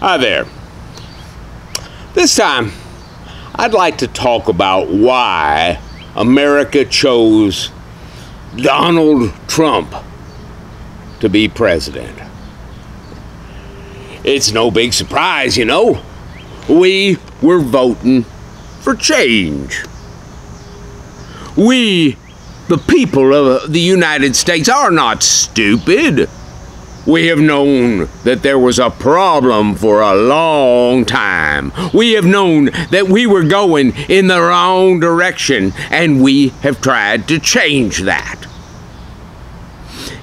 Hi there. This time, I'd like to talk about why America chose Donald Trump to be president. It's no big surprise, you know. We were voting for change. We, the people of the United States, are not stupid. We have known that there was a problem for a long time. We have known that we were going in the wrong direction, and we have tried to change that.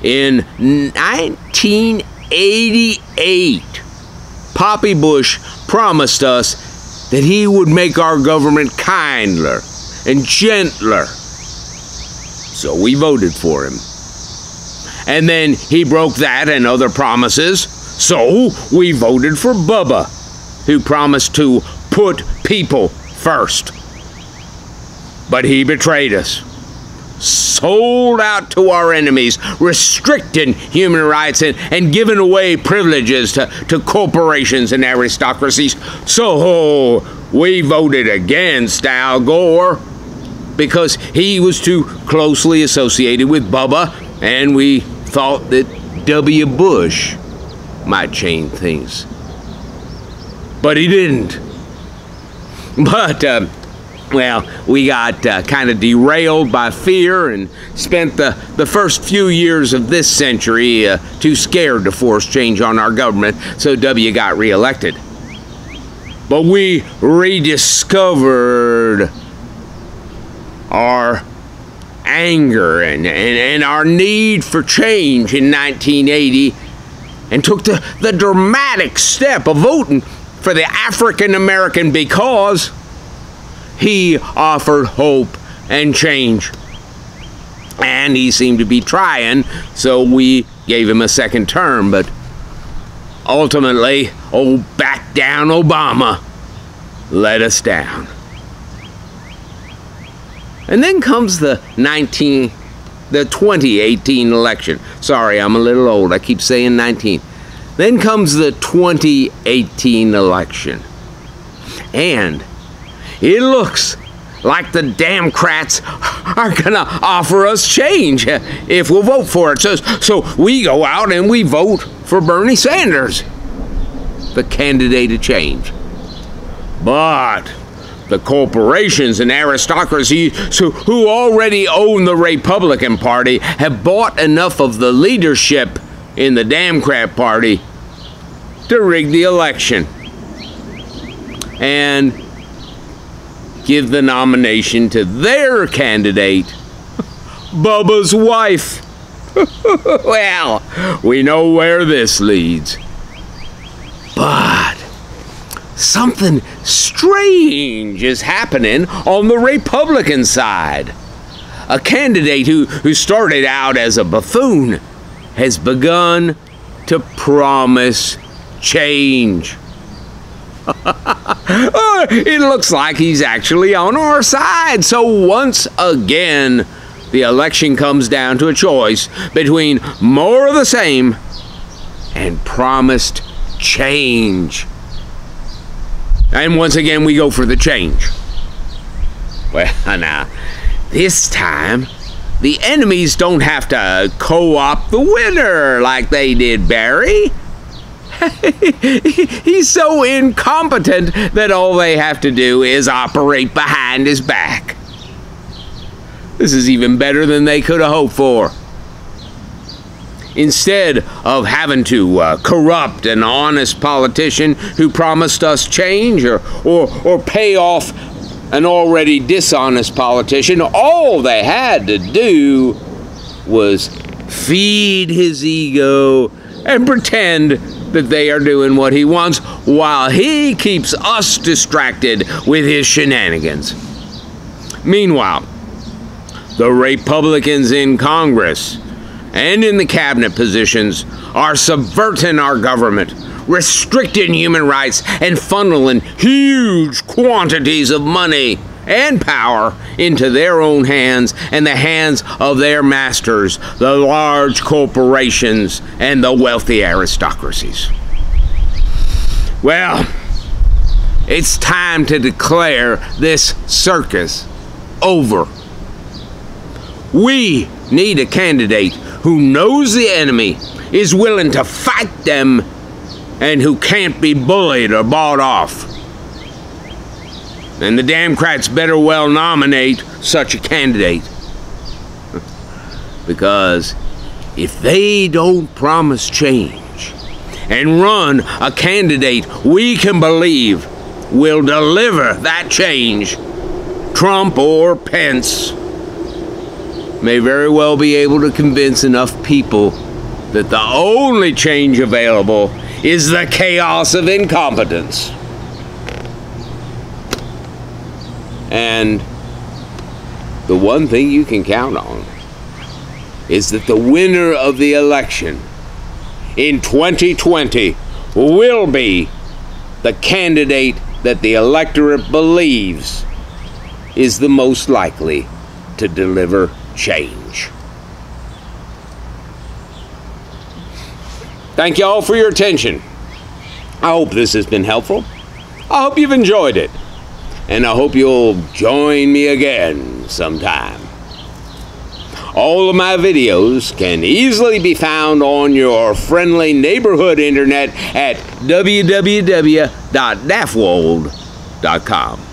In 1988, Poppy Bush promised us that he would make our government kinder and gentler. So we voted for him. And then he broke that and other promises, so we voted for Bubba, who promised to put people first. But he betrayed us, sold out to our enemies, restricting human rights and giving away privileges to corporations and aristocracies. So we voted against Al Gore because he was too closely associated with Bubba, and we thought that W. Bush might change things. But he didn't. But, well, we got kind of derailed by fear and spent the first few years of this century too scared to force change on our government, so W got reelected. But we rediscovered our anger and our need for change in 1980 and took the dramatic step of voting for the African American because he offered hope and change. And he seemed to be trying, so we gave him a second term, but ultimately, old back down Obama let us down. And then comes the 2018 election. Sorry, I'm a little old. I keep saying 19. Then comes the 2018 election. And it looks like the Democrats are going to offer us change if we'll vote for it. So we go out and we vote for Bernie Sanders, the candidate of change. But the corporations and aristocracy who already own the Republican Party have bought enough of the leadership in the Democrat Party to rig the election and give the nomination to their candidate, Bubba's wife. Well, we know where this leads. But something strange is happening on the Republican side. A candidate who started out as a buffoon has begun to promise change. It looks like he's actually on our side. So once again, the election comes down to a choice between more of the same and promised change. And once again, we go for the change. Well, now, this time, the enemies don't have to co-opt the winner like they did Barry. He's so incompetent that all they have to do is operate behind his back. This is even better than they could have hoped for. Instead of having to corrupt an honest politician who promised us change or pay off an already dishonest politician, all they had to do was feed his ego and pretend that they are doing what he wants while he keeps us distracted with his shenanigans. Meanwhile, the Republicans in Congress and in the cabinet positions are subverting our government, restricting human rights, and funneling huge quantities of money and power into their own hands and the hands of their masters, the large corporations and the wealthy aristocracies. Well, it's time to declare this circus over. We need a candidate who knows the enemy, is willing to fight them, and who can't be bullied or bought off. And the Democrats better well nominate such a candidate. Because if they don't promise change and run a candidate we can believe will deliver that change, Trump or Pence may very well be able to convince enough people that the only change available is the chaos of incompetence. And the one thing you can count on is that the winner of the election in 2020 will be the candidate that the electorate believes is the most likely to deliver change. Thank you all for your attention. I hope this has been helpful. I hope you've enjoyed it. And I hope you'll join me again sometime. All of my videos can easily be found on your friendly neighborhood internet at www.daffwold.com.